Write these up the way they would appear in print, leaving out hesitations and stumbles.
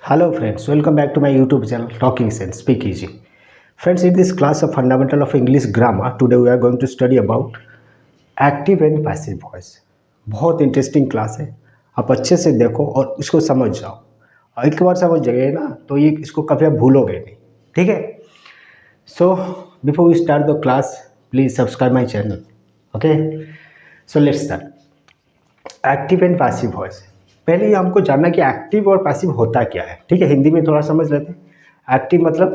Hello friends, welcome back to my YouTube channel Talking Sense Speak Easy. Friends, in this class of Fundamental of English Grammar, today we are going to study about active and passive voice. बहुत interesting class है, आप अच्छे से देखो और इसको समझ जाओ। और एक बार समझ जाइए ना तो ये इसको कभी आप भूलोगे नहीं, ठीक है। So before we start the class, please subscribe my channel, okay. So let's start. Active and passive voice. पहले ये हमको जानना कि एक्टिव और पैसिव होता क्या है, ठीक है। हिंदी में थोड़ा समझ लेते हैं। एक्टिव मतलब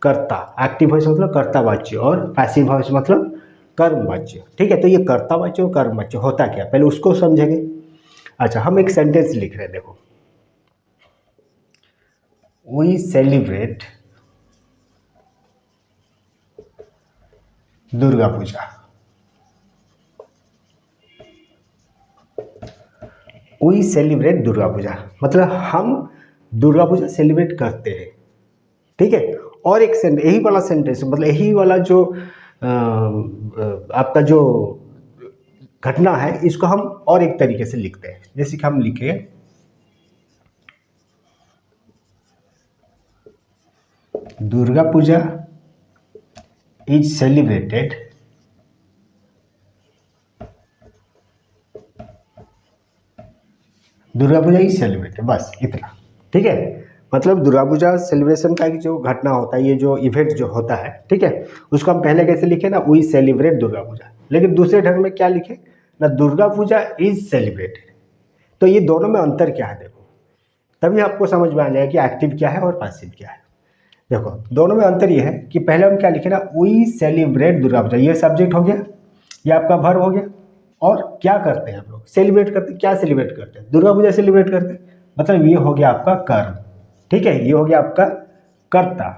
कर्ता, एक्टिव वॉइस मतलब कर्तावाच्य, और पैसिव वॉइस मतलब कर्मवाच्य, ठीक है। तो ये कर्तावाच्य और कर्मवाच्य होता क्या, पहले उसको समझेंगे। अच्छा, हम एक सेंटेंस लिख रहे हैं, देखो। We celebrate Durga Puja. We celebrate Durga Puja मतलब हम दुर्गा पूजा सेलिब्रेट करते हैं, ठीक है। और एक सेंटेंस, यही वाला सेंटेंस मतलब यही वाला जो आपका जो घटना है, इसको हम और एक तरीके से लिखते हैं। जैसे कि हम लिखे Durga Puja is celebrated Durga Puja is celebrated, बस इतना, ठीक है। मतलब दुर्गा पूजा सेलिब्रेशन का जो घटना होता है, ये जो इवेंट जो होता है, ठीक है, उसको हम पहले कैसे लिखे ना, वी सेलिब्रेट दुर्गा पूजा। लेकिन दूसरे ढंग में क्या लिखे ना, दुर्गा पूजा इज सेलिब्रेटेड। तो ये दोनों में अंतर क्या है, देखो, तभी आपको समझ में आ जाएगा कि एक्टिव क्या है और पैसिव क्या है। देखो, दोनों में अंतर ये है कि पहले हम क्या लिखे ना, वी सेलिब्रेट दुर्गा पूजा, ये सब्जेक्ट हो गया, ये आपका वर्ब हो गया। और क्या करते हैं हम लोग, सेलिब्रेट करते हैं। क्या सेलिब्रेट करते हैं, दुर्गा पूजा सेलिब्रेट करते हैं, मतलब ये हो गया आपका कर्म, ठीक है। ये हो गया आपका कर्ता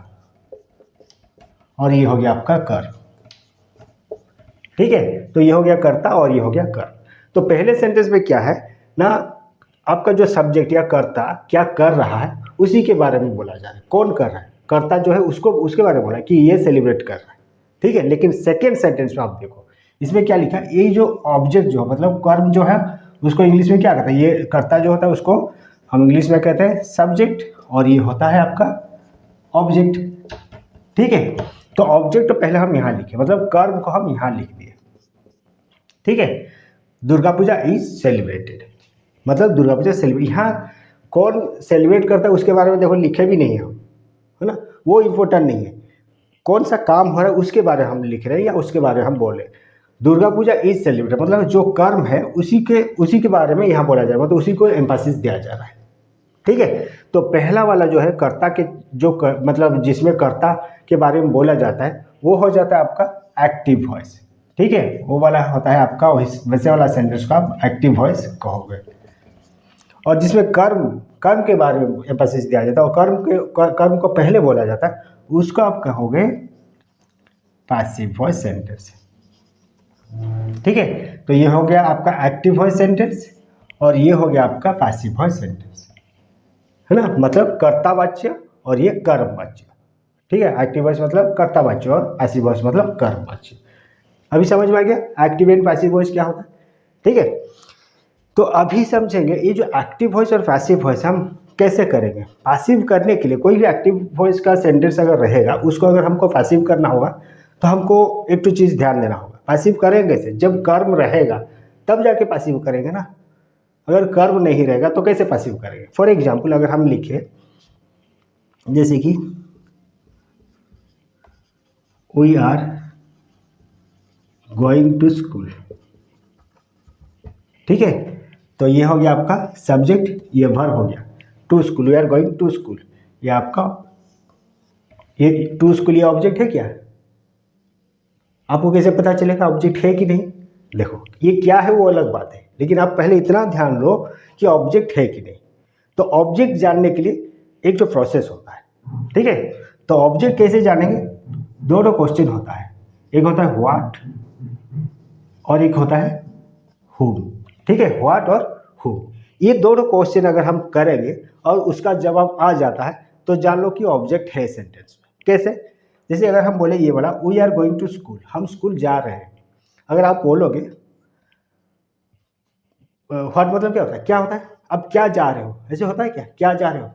और ये हो गया आपका कर्म, ठीक है। तो ये हो गया कर्ता और ये हो गया कर्म। तो पहले सेंटेंस में क्या है ना, आपका जो सब्जेक्ट या कर्ता क्या कर रहा है उसी के बारे में बोला जा रहा है। कौन कर रहा है, कर्ता जो है उसको, उसके बारे में बोला कि ये सेलिब्रेट कर रहा है, ठीक है। लेकिन सेकेंड सेंटेंस में आप देखो, इसमें क्या लिखा है, ये जो ऑब्जेक्ट जो मतलब कर्म जो है, उसको इंग्लिश में क्या कहते हैं, ये कर्ता जो होता है उसको हम इंग्लिश में कहते हैं सब्जेक्ट, और ये होता है आपका ऑब्जेक्ट, ठीक है। तो ऑब्जेक्ट तो पहले हम यहाँ लिखे, मतलब कर्म को हम यहाँ लिख दिए, ठीक है। दुर्गा पूजा इज सेलिब्रेटेड मतलब दुर्गा पूजा सेलिब्रेट। यहाँ कौन सेलिब्रेट करता है उसके बारे में देखो लिखे भी नहीं है हम, है ना, वो इम्पोर्टेंट नहीं है। कौन सा काम हो रहा है उसके बारे में हम लिख रहे हैं या उसके बारे में हम बोल रहे हैं। दुर्गा पूजा इज सेलिब्रेटेड मतलब जो कर्म है उसी के बारे में यहाँ बोला जा रहा है, मतलब उसी को एम्फासिस दिया जा रहा है, ठीक है। तो पहला वाला जो है कर्ता के मतलब जिसमें कर्ता के बारे में बोला जाता है, वो हो जाता है आपका एक्टिव वॉइस, ठीक है। वो वाला होता है आपका वैसे वाला सेंटेंस का आप एक्टिव वॉइस कहोगे। और जिसमें कर्म कर्म के बारे में एम्फासिस दिया जाता है और कर्म को पहले बोला जाता है, उसको आप कहोगे पैसिव वॉइस सेंटेंस, ठीक है। तो ये हो गया आपका एक्टिव वॉइस सेंटेंस और ये हो गया आपका पैसिव वॉइस सेंटेंस, है ना, मतलब कर्तावाच्य और ये कर्मवाच्य, ठीक है। एक्टिव वॉइस मतलब कर्तावाच्य और पैसिव वॉइस मतलब कर्मवाच्य। अभी समझ में आ गया एक्टिव एंड पैसिव वॉइस क्या होता है, ठीक है। तो अभी समझेंगे ये जो एक्टिव वॉइस और पैसिव वॉइस हम कैसे करेंगे। पैसिव करने के लिए कोई भी एक्टिव वॉइस का सेंटेंस अगर रहेगा, उसको अगर हमको पैसिव करना होगा तो हमको एक तो चीज़ ध्यान देना होगा। पैसिव करेंगे कैसे, जब कर्म रहेगा तब जाके पैसिव करेंगे ना। अगर कर्म नहीं रहेगा तो कैसे पैसिव करेंगे। फॉर एग्जाम्पल अगर हम लिखे जैसे कि we are going to school, ठीक है। तो ये हो गया आपका सब्जेक्ट, ये वर्ब हो गया to school, we are going to school, ये आपका ये टू स्कूल, ये ऑब्जेक्ट है क्या, आपको कैसे पता चलेगा ऑब्जेक्ट है कि नहीं। देखो ये क्या है वो अलग बात है, लेकिन आप पहले इतना ध्यान लो कि ऑब्जेक्ट है कि नहीं। तो ऑब्जेक्ट जानने के लिए एक जो प्रोसेस होता है, ठीक है। तो ऑब्जेक्ट कैसे जानेंगे, दोनों क्वेश्चन होता है, एक होता है व्हाट और एक होता है whom, ठीक है। व्हाट और whom, ये दोनों क्वेश्चन अगर हम करेंगे और उसका जवाब आ जाता है तो जान लो कि ऑब्जेक्ट है सेंटेंस में। कैसे, जैसे अगर हम बोले ये वाला we are going to school, हम स्कूल जा रहे हैं, अगर आप बोलोगे व्हाट मतलब क्या होता है, क्या होता है, अब क्या जा रहे हो, ऐसे होता है क्या जा रहे हो,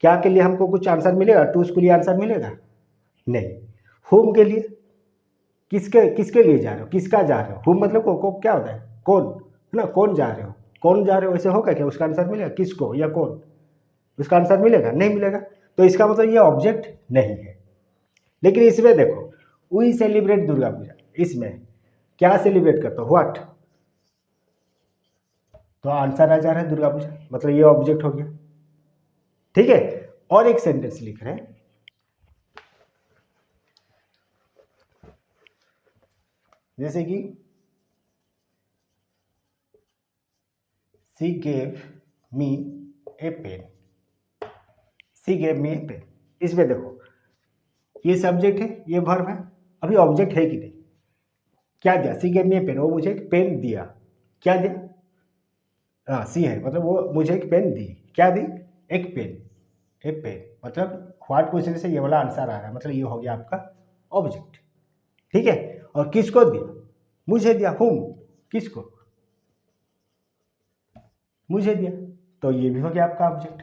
क्या के लिए हमको कुछ आंसर मिलेगा? टूज के लिए आंसर मिलेगा नहीं। हुम के लिए, किसके लिए जा रहे हो, किसका जा रहे हो? हुम मतलब को क्या होता है? कौन, है ना? कौन जा रहे हो, कौन जा रहे हो ऐसे होगा क्या? उसका आंसर मिलेगा किसको या कौन, उसका आंसर मिलेगा नहीं मिलेगा। तो इसका मतलब ये ऑब्जेक्ट नहीं है। लेकिन इसमें देखो, वी सेलिब्रेट दुर्गा पूजा, इसमें क्या सेलिब्रेट करते हो? व्हाट, तो आंसर आ जा रहा है दुर्गा पूजा, मतलब ये ऑब्जेक्ट हो गया। ठीक है, और एक सेंटेंस लिख रहे हैं, जैसे कि she gave me a pen, she gave me a pen. इसमें देखो, ये सब्जेक्ट है, ये वर्ब है, अभी ऑब्जेक्ट है कि नहीं? क्या दिया? She gave me a pen, वो मुझे एक पेन दिया। क्या दिया? हाँ, सी है, मतलब वो मुझे एक पेन दी। क्या दी? एक पेन, ए पेन, मतलब व्हाट पूछने से ये वाला आंसर आ रहा है, मतलब ये हो गया आपका ऑब्जेक्ट। ठीक है, और किसको दिया? मुझे दिया। हुम, किसको? मुझे दिया, तो ये भी हो गया आपका ऑब्जेक्ट।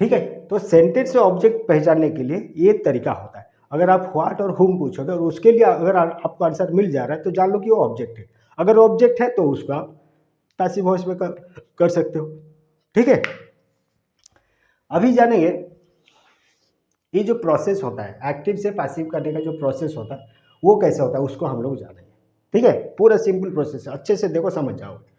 ठीक है, तो सेंटेंस में ऑब्जेक्ट पहचानने के लिए ये तरीका होता है। अगर आप व्हाट और हुम पूछोगे और उसके लिए अगर आपको आंसर मिल जा रहा है तो जान लो कि वो ऑब्जेक्ट है। अगर ऑब्जेक्ट है तो उसको आप पैसिव वॉइस में कर सकते हो। ठीक है, अभी जानेंगे ये जो प्रोसेस होता है एक्टिव से पैसिव करने का, जो प्रोसेस होता है वो कैसे होता है, उसको हम लोग जानेंगे। ठीक है, पूरा सिंपल प्रोसेस है, अच्छे से देखो समझ जाओगे।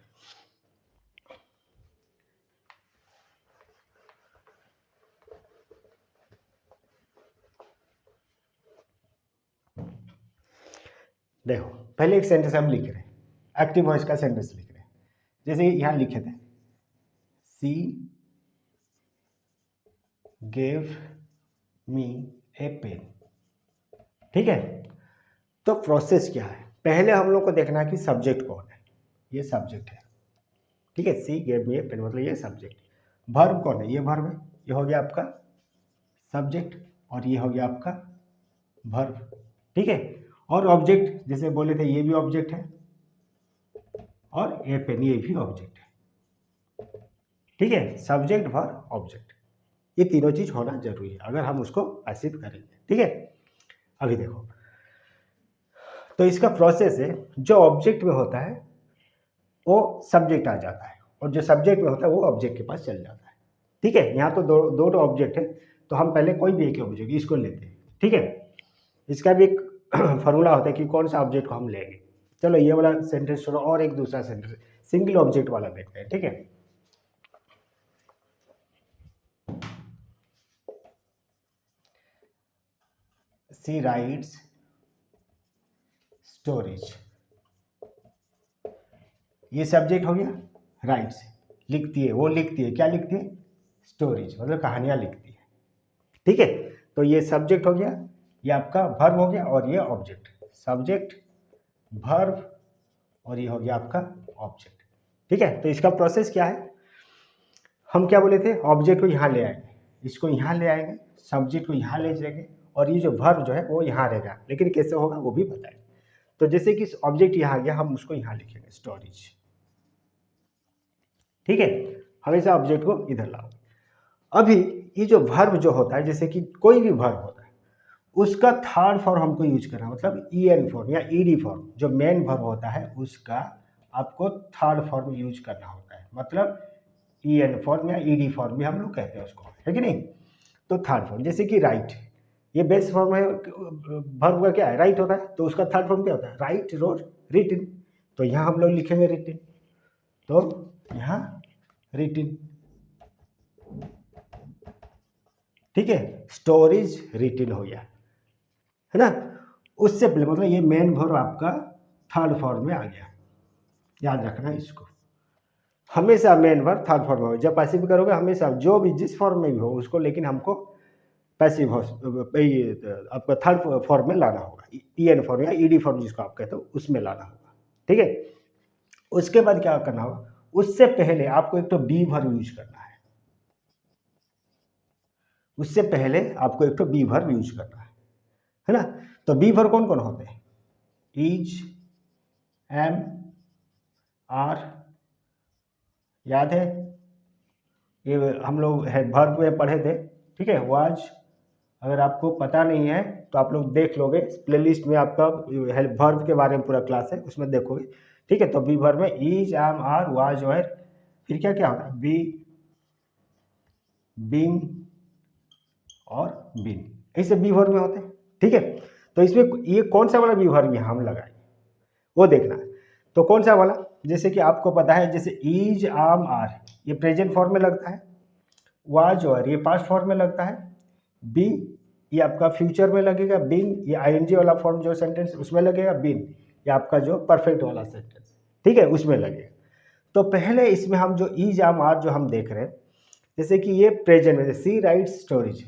देखो, पहले एक सेंटेंस हम लिख रहे हैं, एक्टिव वॉइस का सेंटेंस लिख रहे हैं। जैसे यहां लिखे थे, सी गेव मी ए पेन। ठीक है, तो प्रोसेस क्या है? पहले हम लोग को देखना है कि सब्जेक्ट कौन है। ये सब्जेक्ट है। ठीक है, सी गेव मी ए पेन, मतलब ये सब्जेक्ट। वर्ब कौन है? ये वर्ब है, ये हो गया आपका सब्जेक्ट, और ये हो गया आपका वर्ब। ठीक है, और ऑब्जेक्ट जैसे बोले थे, ये भी ऑब्जेक्ट है, और ए पेन ये भी ऑब्जेक्ट है। ठीक है, सब्जेक्ट वर्ब ऑब्जेक्ट, ये तीनों चीज होना जरूरी है अगर हम उसको पैसिव करेंगे। ठीक है, अभी देखो, तो इसका प्रोसेस है, जो ऑब्जेक्ट में होता है वो सब्जेक्ट आ जाता है, और जो सब्जेक्ट में होता है वो ऑब्जेक्ट के पास चल जाता है। ठीक है, यहाँ तो दो ऑब्जेक्ट है, तो हम पहले कोई भी एक ऑब्जेक्ट इसको लेते हैं। ठीक है, इसका भी एक फॉर्मूला होता है कि कौन सा ऑब्जेक्ट को हम लेंगे। चलो ये वाला सेंटेंस छोड़ो, और एक दूसरा सेंटेंस सिंगल ऑब्जेक्ट वाला देखते हैं। ठीक है, सी राइट्स स्टोरीज, ये सब्जेक्ट हो गया। राइट्स, लिखती है, वो लिखती है, क्या लिखती है? स्टोरीज, मतलब कहानियां लिखती है। ठीक है, तो ये सब्जेक्ट हो गया, ये आपका वर्ब हो गया, और ये ऑब्जेक्ट, सब्जेक्ट वर्ब, और ये हो गया आपका ऑब्जेक्ट। ठीक है, तो इसका प्रोसेस क्या है? हम क्या बोले थे? ऑब्जेक्ट को यहाँ ले आएंगे, इसको यहाँ ले आएंगे, सब्जेक्ट को यहाँ ले जाएंगे, और ये जो वर्ब जो है वो यहाँ रहेगा, लेकिन कैसे होगा वो भी बताएंगे। तो जैसे कि ऑब्जेक्ट यहाँ आ गया, हम उसको यहाँ लिखेंगे स्टोरेज। ठीक है, हमेशा ऑब्जेक्ट को इधर लाओ। अभी ये जो वर्ब जो होता है, जैसे कि कोई भी वर्ब होता है, उसका थर्ड फॉर्म हमको यूज करना, मतलब ई एन फॉर्म या ई डी फॉर्म, जो मेन वर्ब होता है उसका आपको थर्ड फॉर्म यूज करना होता है, मतलब ई एन फॉर्म या ई डी फॉर्म भी हम लोग कहते हैं उसको, है कि नहीं? तो थर्ड फॉर्म, जैसे कि राइट, ये बेस्ट फॉर्म है वर्ब का, क्या है? राइट होता है, तो उसका थर्ड फॉर्म क्या होता है? Write, wrote, written. तो यहाँ हम लोग लिखेंगे रिटिन, तो यहाँ रिटिन। ठीक है, स्टोरेज रिटिन हो गया, है ना? उससे पहले मतलब ये मेन वर्ब आपका थर्ड फॉर्म में आ गया, याद रखना इसको। हमेशा मेन वर्ब थर्ड फॉर्म में हो, जब पैसिव करोगे हमेशा जो भी जिस फॉर्म में भी हो उसको, लेकिन हमको पैसिव आपका थर्ड फॉर्म में लाना होगा, ई एन फॉर्म या ई डी फॉर्म जिसको आप कहते हो उसमें लाना होगा। ठीक है, उसके बाद क्या करना होगा? उससे पहले आपको एक तो बी वर्ब यूज करना है, उससे पहले आपको एक तो बी वर्ब यूज करना है ना? तो बी वर्ब कौन कौन होते हैं? इज, एम, आर, याद है? ये हम लोग है वर्ब में पढ़े थे, ठीक है, वाज अगर आपको पता नहीं है तो आप लोग देख लोगे, प्लेलिस्ट में आपका वर्ब के बारे में पूरा क्लास है, उसमें देखोगे। ठीक है, तो बी वर्ब में इज, एम, आर, वाज, वर, फिर क्या क्या होता है, बी, बीन और बीन, ऐसे बी वर्ब में होते हैं। ठीक है, तो इसमें ये कौन सा वाला बी वर्ब यहाँ हम लगाए वो देखना है। तो कौन सा वाला, जैसे कि आपको पता है, जैसे इज, आम, आर ये प्रेजेंट फॉर्म में लगता है, वाज और ये पास्ट फॉर्म में लगता है, बी ये आपका फ्यूचर में लगेगा, बिन ये आईएनजी वाला फॉर्म जो सेंटेंस उसमें लगेगा, बिन ये आपका जो परफेक्ट वाला सेंटेंस, ठीक है, उसमें लगेगा। तो पहले इसमें हम जो इज, आम, आर जो हम देख रहे हैं, जैसे कि ये प्रेजेंट में, सी राइट स्टोरेज,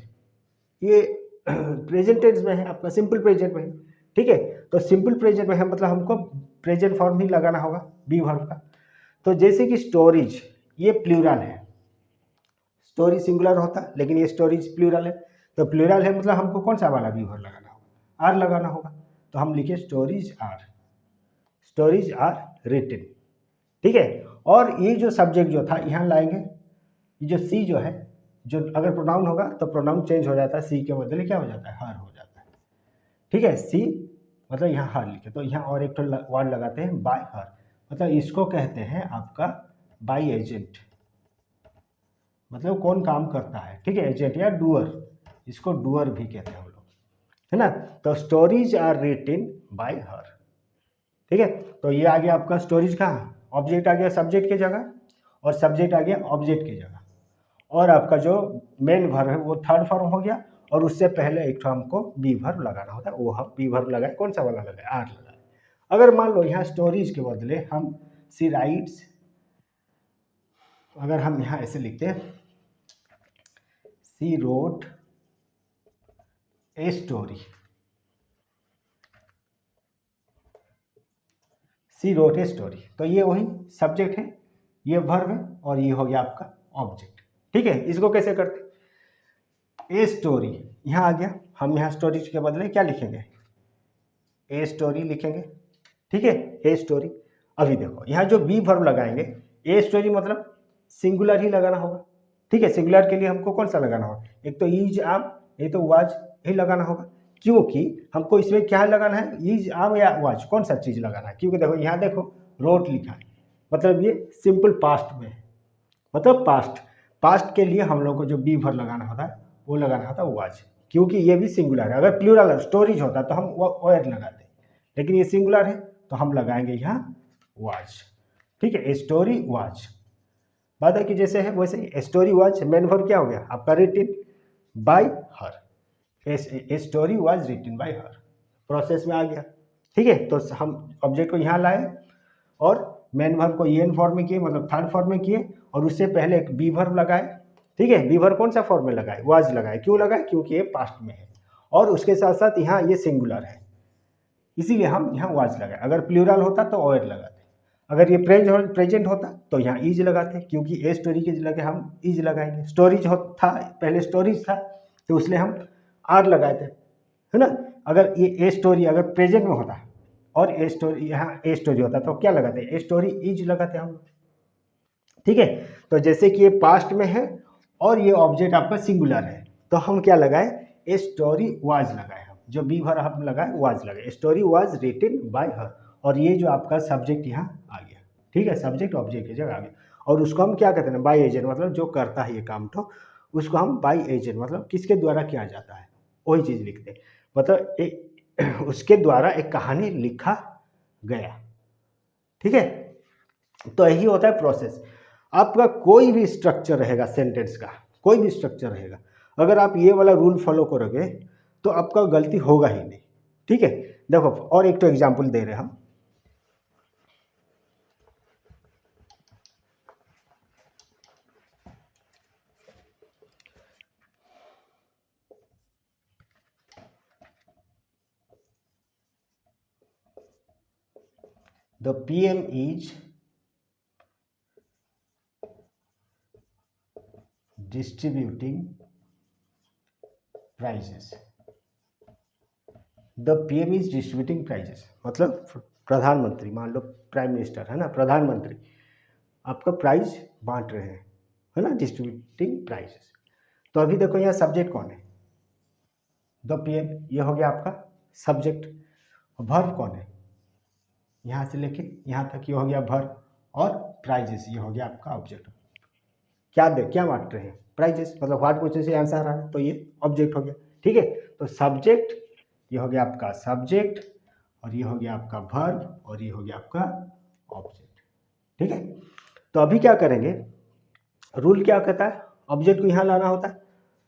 ये प्रेजेंट टेंस में है, आपका सिंपल प्रेजेंट में है। ठीक है, तो सिंपल प्रेजेंट में है मतलब हमको प्रेजेंट फॉर्म ही लगाना होगा बी वर्ब का। तो जैसे कि स्टोरेज ये प्लूरल है, स्टोरी सिंगुलर होता है लेकिन ये स्टोरेज प्लूरल है, तो प्लूरल है मतलब हमको कौन सा वाला बी वर्ब लगाना होगा, आर लगाना होगा। तो हम लिखे stories are, stories are written. ठीक है, और ये जो सब्जेक्ट जो था यहाँ लाएंगे, ये जो सी जो है, जो अगर प्रोनाउन होगा तो प्रोनाउन चेंज हो जाता है, सी के बदले क्या हो जाता है, हर हो जाता है। ठीक है, सी मतलब यहाँ हर लिखे, तो यहाँ और एक तो वर्ड लगाते हैं बाय हर, मतलब इसको कहते हैं आपका बाय एजेंट, मतलब कौन काम करता है। ठीक है, एजेंट या डूअर, इसको डूअर भी कहते हैं हम लोग, है ना। तो stories are written by her. ठीक है, तो ये आ गया आपका स्टोरीज का ऑब्जेक्ट आ गया सब्जेक्ट की जगह, और सब्जेक्ट आ गया ऑब्जेक्ट की जगह, और आपका जो मेन वर्ब है वो थर्ड फॉर्म हो गया, और उससे पहले एक तो हमको बी वर्ब लगाना होता है, वो हम बी वर्ब लगाए, कौन सा वाला लगाए, आर लगाए। अगर मान लो यहाँ स्टोरीज के बदले हम सी राइट्स, अगर हम यहाँ ऐसे लिखते हैं, she wrote a story, she wrote a story, तो ये वही सब्जेक्ट है, ये वर्ब है, और ये हो गया आपका ऑब्जेक्ट। ठीक है, इसको कैसे करते, ए स्टोरी यहाँ आ गया, हम यहाँ स्टोरीज के बदले क्या लिखेंगे, ए स्टोरी लिखेंगे। ठीक है, ए स्टोरी। अभी देखो यहाँ जो बी वर्ब लगाएंगे, ए स्टोरी मतलब सिंगुलर ही लगाना होगा। ठीक है, सिंगुलर के लिए हमको कौन सा लगाना होगा, एक तो इज, आम, एक तो वाज ही लगाना होगा, क्योंकि हमको इसमें क्या लगाना है, इज, आम या वाज, कौन सा चीज लगाना है, क्योंकि देखो यहाँ देखो रोट लिखा है, मतलब ये सिंपल पास्ट में है, मतलब पास्ट, पास्ट के लिए हम लोग को जो बी वर्ब लगाना होता है वो लगाना होता है वाज, क्योंकि ये भी सिंगुलर है। अगर प्लूरल स्टोरीज होता तो हम ओयर लगाते, लेकिन ये सिंगुलर है तो हम लगाएंगे यहाँ वाज। ठीक है, स्टोरी वाज, बात है कि जैसे है वैसे स्टोरी वाज, मेन वर्ब क्या हो गया आपका, written by her, story was written by her, process में आ गया। ठीक है, तो हम ऑब्जेक्ट को यहाँ लाए और मेन वर्ब को ईएन फॉर्म में किए, मतलब थर्ड फॉर्म में किए, और उससे पहले एक बी वर्ब लगाए। ठीक है, बी वर्ब कौन सा फॉर्म में लगाए, वाज लगाए, क्यों लगाए, क्योंकि ये पास्ट में है, और उसके साथ साथ यहाँ ये सिंगुलर है, इसीलिए हम यहाँ वाज लगाए। अगर प्लूरल होता तो ओयर लगाते, अगर ये प्रेजेंट होता तो यहाँ इज लगाते, क्योंकि ए स्टोरी के जगह हम इज लगाएंगे, स्टोरीज था पहले, स्टोरीज था तो इसलिए हम आर लगाए थे, है ना। अगर ये ए स्टोरी अगर प्रेजेंट में होता और ए स्टोरी यहाँ ए स्टोरी होता तो क्या लगाते, ए स्टोरी इज लगाते हम। ठीक है, तो जैसे कि ये पास्ट में है और ये ऑब्जेक्ट आपका सिंगुलर है, तो हम क्या लगाए, ए स्टोरी वाज लगाए, हम जो बी वर्ब हम लगाए वाज लगाए, story was written by her, और ये जो आपका सब्जेक्ट यहाँ आ गया। ठीक है, सब्जेक्ट ऑब्जेक्ट की जगह आ गया, और उसको हम क्या कहते हैं, बाय एजेंट, मतलब जो करता है ये काम, तो उसको हम बाय एजेंट मतलब किसके द्वारा किया जाता है वही चीज़ लिखते हैं, मतलब उसके द्वारा एक कहानी लिखा गया। ठीक है, तो यही होता है प्रोसेस। आपका कोई भी स्ट्रक्चर रहेगा सेंटेंस का, कोई भी स्ट्रक्चर रहेगा, अगर आप ये वाला रूल फॉलो करोगे तो आपका गलती होगा ही नहीं। ठीक है, देखो और एक तो एग्जांपल दे रहे हैं हम, the PM is distributing prizes, the PM is distributing prizes, मतलब प्रधानमंत्री, मान लो प्राइम मिनिस्टर है ना, प्रधानमंत्री आपका प्राइज बांट रहे हैं, है ना, डिस्ट्रीब्यूटिंग प्राइजेस। तो अभी देखो यहाँ सब्जेक्ट कौन है, द पीएम, ये हो गया आपका सब्जेक्ट। वर्ब कौन है, यहाँ से लेके यहाँ तक ये हो गया वर्ब, और प्राइजेस ये हो गया आपका ऑब्जेक्ट। क्या बांट रहे हैं, प्राइजेस, मतलब व्हाट क्वेश्चन से आंसर आ रहा है तो ये ऑब्जेक्ट हो गया। ठीक है, तो सब्जेक्ट ये हो गया आपका सब्जेक्ट, और ये हो गया आपका वर्ब, और ये हो गया आपका ऑब्जेक्ट। ठीक है, तो अभी क्या करेंगे, रूल क्या कहता है, ऑब्जेक्ट को यहाँ लाना होता है,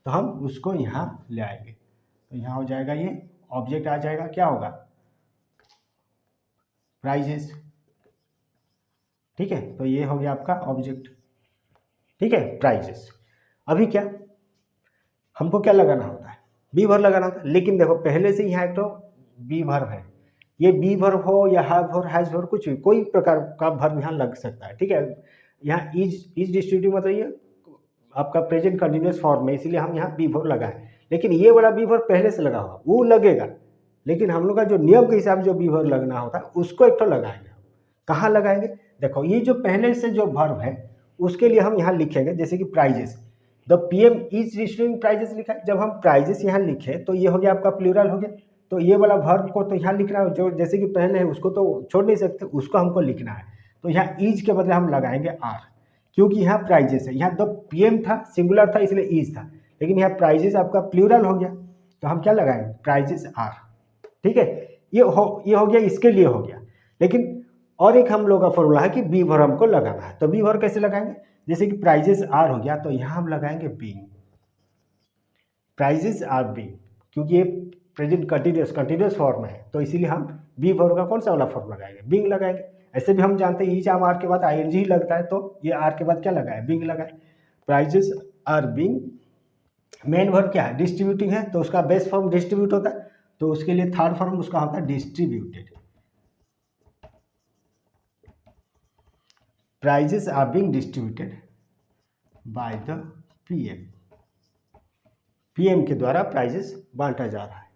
तो हम उसको यहाँ ले आएंगे। तो यहाँ हो जाएगा ये ऑब्जेक्ट आ जाएगा, क्या होगा, प्राइजेस। ठीक है, तो ये हो गया आपका ऑब्जेक्ट। ठीक है, प्राइजेस। अभी क्या हमको क्या लगाना होता है, बी वर्ब लगाना होता है। लेकिन देखो पहले से यहाँ एक तो बी वर्ब है, ये बी वर्ब हो या हैव वर्ब, हैज वर्ब, कुछ भी कोई प्रकार का वर्ब यहाँ लग सकता है। ठीक है, यहाँ इज डिस्ट्रीब्यूटिव मतलब ये आपका प्रेजेंट कंटिन्यूअस फॉर्म है, इसीलिए हम यहाँ बी वर्ब लगाए। लेकिन ये वाला बी वर्ब पहले से लगा हुआ वो लगेगा, लेकिन हम लोग का जो नियम के हिसाब से जो बी वर्ब लगना होता है उसको एक तो लगाएंगे। कहाँ लगाएंगे, देखो ये जो पहले से जो वर्ब है उसके लिए हम यहाँ लिखेंगे, जैसे कि prizes, the PM is distributing prizes लिखा है। जब हम प्राइजेस यहाँ लिखे तो ये हो गया आपका प्लूरल हो गया, तो ये वाला वर्ब को तो यहाँ लिखना है, जो जैसे कि पहले है उसको तो छोड़ नहीं सकते, उसको हमको लिखना है। तो यहाँ इज के बदले हम लगाएंगे आर, क्योंकि यहाँ प्राइजेस है, यहाँ द पीएम था सिंगुलर था इसलिए इज था, लेकिन यहाँ प्राइजेस आपका प्लूरल हो गया तो हम क्या लगाएंगे, प्राइजेस आर। ठीक है, ये हो गया, इसके लिए हो गया। लेकिन और एक हम लोग का फॉर्मूला है कि बी वर्ब हमको लगाना है, तो बी वर्ब कैसे लगाएंगे, जैसे कि प्राइजेस आर हो गया तो यहाँ हम लगाएंगे बीइंग, प्राइजेस आर बीइंग, क्योंकि ये प्रेजेंट कंटिन्यूअस फॉर्म है तो इसीलिए हम बी वर्ब का कौन सा वाला फॉर्म लगाएंगे, बीइंग लगाएंगे। ऐसे भी हम जानते हैं ईच आर के बाद आईएनजी लगता है, तो ये आर के बाद क्या लगाए, बीइंग लगाए। Prizes are being, main verb क्या है, डिस्ट्रीब्यूटिंग है, तो उसका बेस फॉर्म डिस्ट्रीब्यूट होता है, तो उसके लिए थर्ड फॉर्म उसका होता है distributed. Prices are being distributed by the PM, PM के द्वारा प्राइजेस बांटा जा रहा है।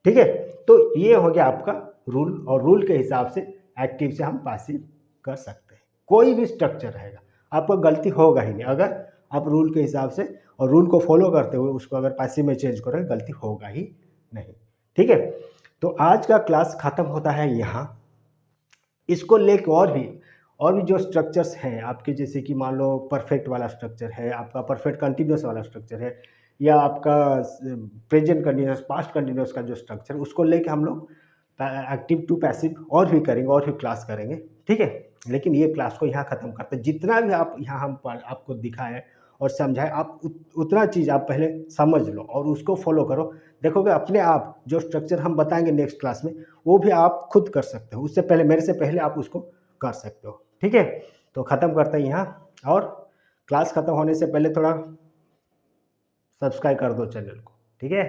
ठीक है, तो ये हो गया आपका रूल, और रूल के हिसाब से एक्टिव से हम पासिव कर सकते हैं। कोई भी स्ट्रक्चर रहेगा आपको गलती होगा ही नहीं, अगर आप रूल के हिसाब से और रूल को फॉलो करते हुए उसको अगर पासिव में चेंज करोगे गलती होगा ही नहीं। ठीक है, तो आज का क्लास खत्म होता है यहाँ। इसको लेकर और भी जो स्ट्रक्चर्स हैं आपके, जैसे कि मान लो परफेक्ट वाला स्ट्रक्चर है आपका, परफेक्ट कंटिन्यूअस वाला स्ट्रक्चर है, या आपका प्रेजेंट कंटिन्यूअस, पास्ट कंटिन्यूअस का जो स्ट्रक्चर, उसको लेके हम लोग एक्टिव टू पैसिव और भी करेंगे, और भी क्लास करेंगे। ठीक है, लेकिन ये क्लास को यहाँ ख़त्म करते हैं। जितना भी आप यहाँ हम आपको दिखाएं और समझाएं, आप उतना चीज़ आप पहले समझ लो और उसको फॉलो करो, देखोगे अपने आप जो स्ट्रक्चर हम बताएंगे नेक्स्ट क्लास में वो भी आप खुद कर सकते हो, उससे पहले, मेरे से पहले आप उसको कर सकते हो। ठीक है, तो ख़त्म करते हैं यहाँ, और क्लास ख़त्म होने से पहले थोड़ा सब्सक्राइब कर दो चैनल को। ठीक है।